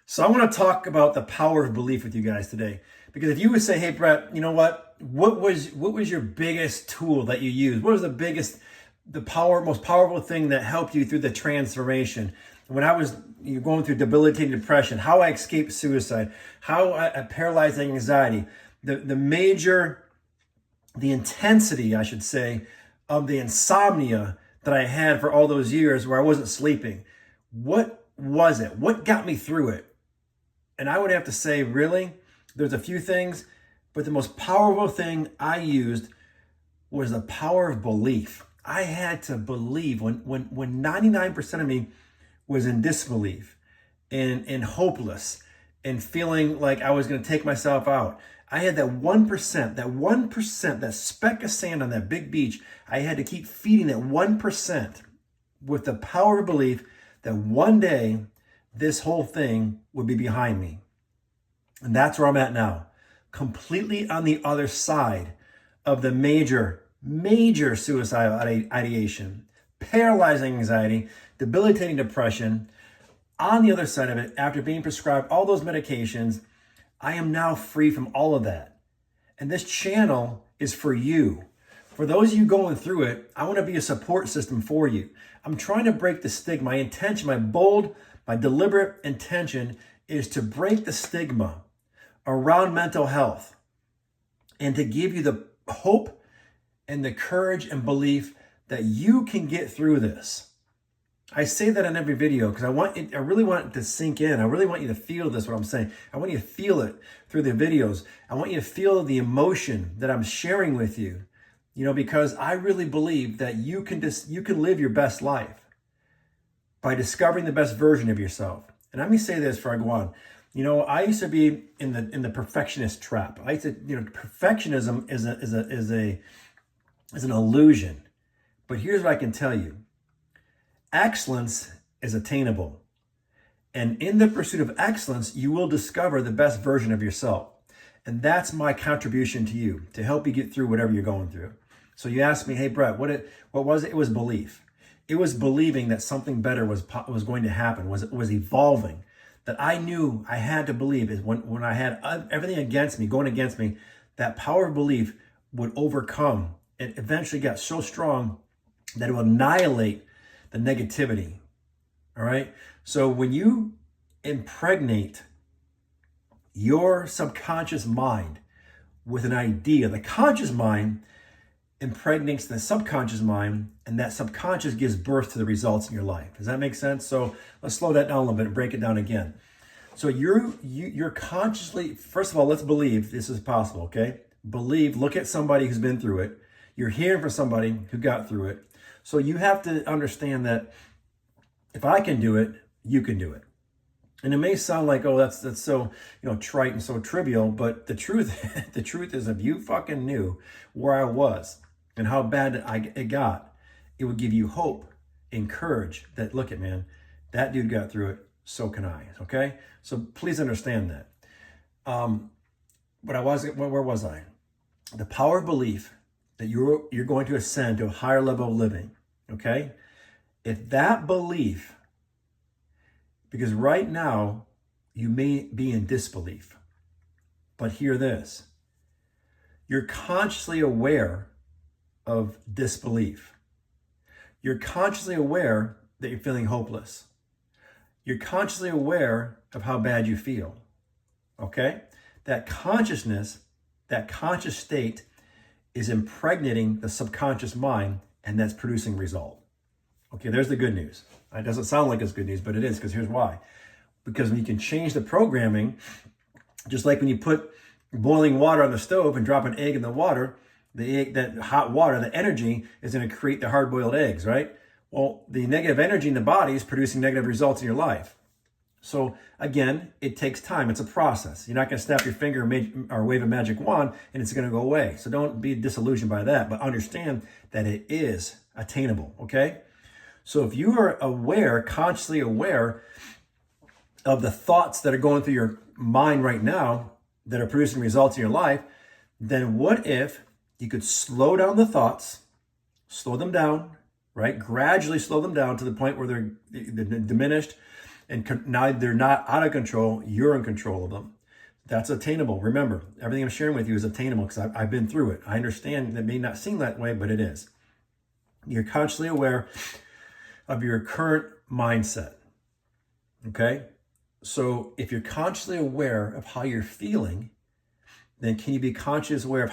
So I want to talk about the power of belief with you guys today. Because if you would say, "Hey Brett, you know what? What was your biggest tool that you used? What was most powerful thing that helped you through the transformation?" When I was going through debilitating depression, how I escaped suicide, how I paralyzed anxiety, the intensity, I should say, of the insomnia that I had for all those years where I wasn't sleeping. What was it? What got me through it? And I would have to say, really, there's a few things, but the most powerful thing I used was the power of belief. I had to believe when 99% of me was in disbelief and hopeless and feeling like I was going to take myself out. I had that 1%, that speck of sand on that big beach. I had to keep feeding that 1% with the power of belief that one day this whole thing would be behind me. And that's where I'm at now, completely on the other side of the major suicidal ideation, paralyzing anxiety, debilitating depression. On the other side of it, after being prescribed all those medications, I am now free from all of that. And this channel is for you. For those of you going through it, I want to be a support system for you. I'm trying to break the stigma. My intention, my deliberate intention is to break the stigma around mental health and to give you the hope and the courage and belief that you can get through this. I say that in every video because I really want it to sink in. I really want you to feel this, what I'm saying. I want you to feel it through the videos. I want you to feel the emotion that I'm sharing with you, because I really believe that you can live your best life by discovering the best version of yourself. And let me say this before I go on. I used to be in the perfectionist trap. Perfectionism is an illusion. But here's what I can tell you. Excellence is attainable. And in the pursuit of excellence, you will discover the best version of yourself. And that's my contribution to you, to help you get through whatever you're going through. So you asked me, "Hey Brett, what was it?" It was belief. It was believing that something better was going to happen, was evolving. That I knew I had to believe is when I had everything going against me, that power of belief would overcome. It eventually got so strong that it would annihilate the negativity. All right. So when you impregnate your subconscious mind with an idea, the conscious mind impregnates the subconscious mind, and that subconscious gives birth to the results in your life. Does that make sense? So let's slow that down a little bit and break it down again. So you're consciously, first of all, let's believe this is possible. Okay. Look at somebody who's been through it. You're hearing from somebody who got through it. So you have to understand that if I can do it, you can do it. And it may sound like, oh, that's so, trite and so trivial, but the truth is, if you fucking knew where I was and how bad it got, it would give you hope and courage that, look at, man, that dude got through it, so can I. Okay? So please understand that. Where was I? The power of belief that you're going to ascend to a higher level of living. Okay? If that belief, because right now you may be in disbelief, but hear this. You're consciously aware of disbelief. You're consciously aware that you're feeling hopeless. You're consciously aware of how bad you feel. Okay? That consciousness, that conscious state is impregnating the subconscious mind, and that's producing result. Okay, there's the good news. It doesn't sound like it's good news, but it is, because here's why. Because when you can change the programming, just like when you put boiling water on the stove and drop an egg in the water, that hot water, the energy is going to create the hard-boiled eggs, right? Well, the negative energy in the body is producing negative results in your life. So again, it takes time. It's a process. You're not going to snap your finger or wave a magic wand and it's going to go away. So don't be disillusioned by that, but understand that it is attainable, okay? So if you are aware, consciously aware of the thoughts that are going through your mind right now that are producing results in your life, then what if you could slow down the thoughts, slow them down, right? Gradually slow them down to the point where they're diminished, And now they're not out of control, you're in control of them. That's attainable. Remember, everything I'm sharing with you is attainable because I've been through it. I understand that may not seem that way, but it is. You're consciously aware of your current mindset. Okay? So if you're consciously aware of how you're feeling, then can you be consciously aware of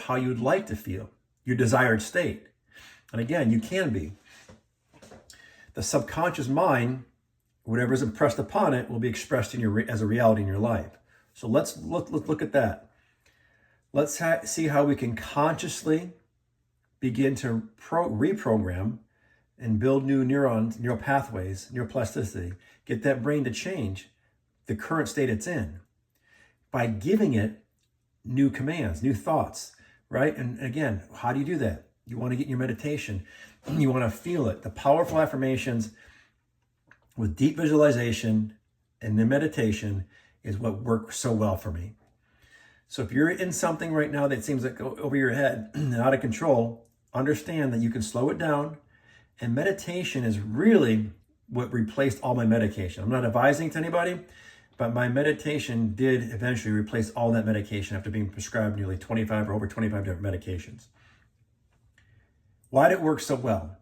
how you'd like to feel, your desired state? And again, you can be. The subconscious mind, whatever is impressed upon it, will be expressed as a reality in your life. So let's look at that. Let's see how we can consciously begin to reprogram and build new neurons, neural pathways, neuroplasticity, get that brain to change the current state it's in by giving it new commands, new thoughts, right? And again, how do you do that? You want to get in your meditation. You want to feel it. The powerful affirmations with deep visualization and the meditation is what works so well for me. So if you're in something right now that seems like over your head and out of control, understand that you can slow it down. And meditation is really what replaced all my medication. I'm not advising to anybody, but my meditation did eventually replace all that medication after being prescribed nearly 25 or over 25 different medications. Why did it work so well?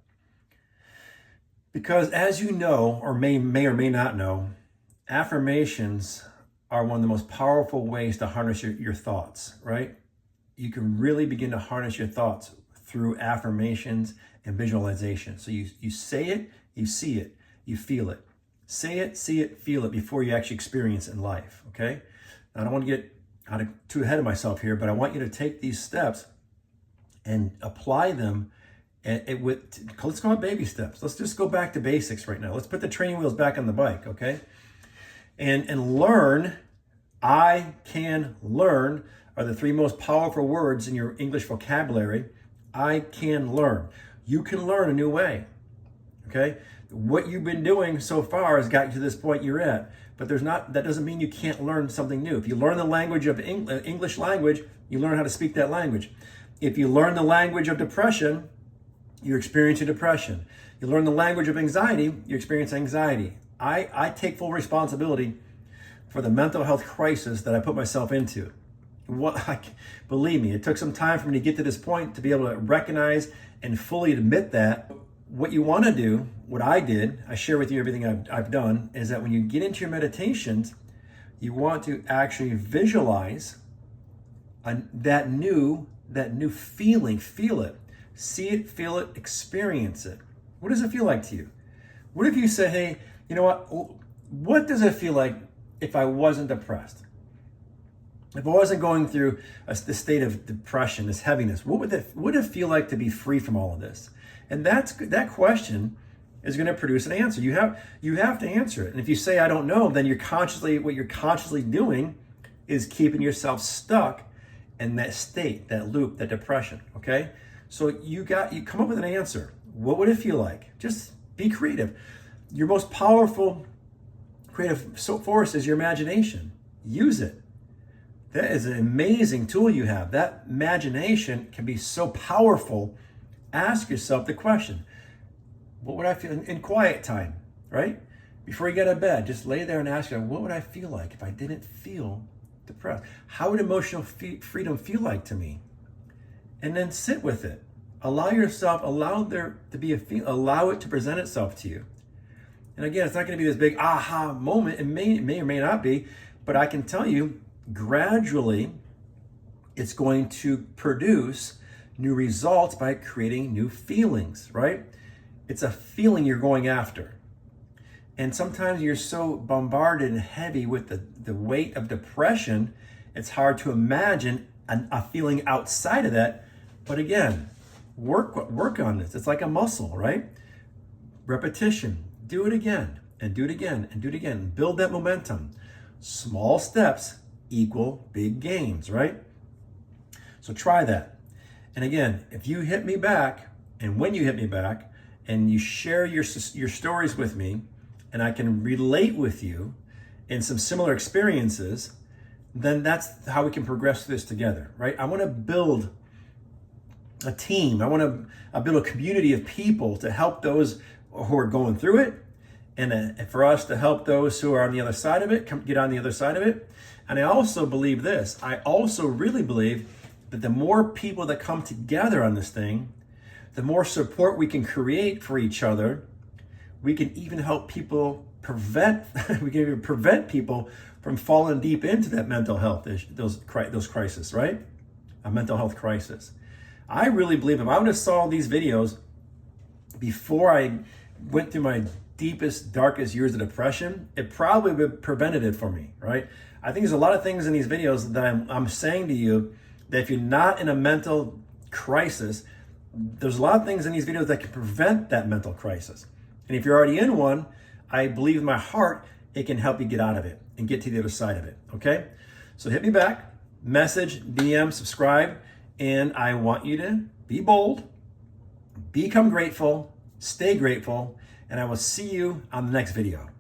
Because as you know, or may or may not know, affirmations are one of the most powerful ways to harness your thoughts, right? You can really begin to harness your thoughts through affirmations and visualization. So you say it, you see it, you feel it. Say it, see it, feel it before you actually experience it in life, okay? I don't want to get too ahead of myself here, but I want you to take these steps and apply them. Let's go on baby steps. Let's just go back to basics right now. Let's put the training wheels back on the bike, okay? And learn. I can learn are the three most powerful words in your English vocabulary. I can learn. You can learn a new way, okay? What you've been doing so far has got you to this point you're at, but that doesn't mean you can't learn something new. If you learn the language of English language, you learn how to speak that language. If you learn the language of depression, you're experiencing depression. You learn the language of anxiety, you experience anxiety. I take full responsibility for the mental health crisis that I put myself into. Believe me, it took some time for me to get to this point to be able to recognize and fully admit that. What you want to do, what I did, I share with you everything I've done, is that when you get into your meditations, you want to actually visualize that new feeling, feel it, see it, feel it, experience it. What does it feel like to you? What if you say, hey, you know what does it feel like if I wasn't depressed? If I wasn't going through this state of depression, this heaviness, what would it feel like to be free from all of this? And that question is going to produce an answer. You have to answer it. And if you say I don't know, then what you're consciously doing is keeping yourself stuck in that state, that loop, that depression. Okay? So you come up with an answer. What would it feel like? Just be creative. Your most powerful creative force is your imagination. Use it. That is an amazing tool you have. That imagination can be so powerful. Ask yourself the question, what would I feel in quiet time, right? Before you get out of bed, just lay there and ask yourself, what would I feel like if I didn't feel depressed? How would emotional freedom feel like to me? And then sit with it. Allow there to be allow it to present itself to you. And again, it's not going to be this big aha moment. It may or may not be, but I can tell you, gradually, it's going to produce new results by creating new feelings, right? It's a feeling you're going after. And sometimes you're so bombarded and heavy with the weight of depression, it's hard to imagine a feeling outside of that. But again, work on this. It's like a muscle, right? Repetition. Do it again and do it again and do it again. Build that momentum. Small steps equal big gains, right? So try that. And again, if you hit me back, and when you hit me back, and you share your stories with me, and I can relate with you in some similar experiences, then that's how we can progress through this together, right? I want to build a team. I want to build a community of people to help those who are going through it and for us to help those who are on the other side of it get on the other side of it. And I also believe this. I also really believe that the more people that come together on this thing, the more support we can create for each other. We can even help people we can even prevent people from falling deep into that mental health issue, those crises, right? A mental health crisis. I really believe if I would have saw these videos before I went through my deepest, darkest years of depression, it probably would have prevented it for me, right? I think there's a lot of things in these videos that I'm saying to you that if you're not in a mental crisis, there's a lot of things in these videos that can prevent that mental crisis. And if you're already in one, I believe in my heart, it can help you get out of it and get to the other side of it, okay? So hit me back, message, DM, subscribe, and I want you to be bold, become grateful, stay grateful, and I will see you on the next video.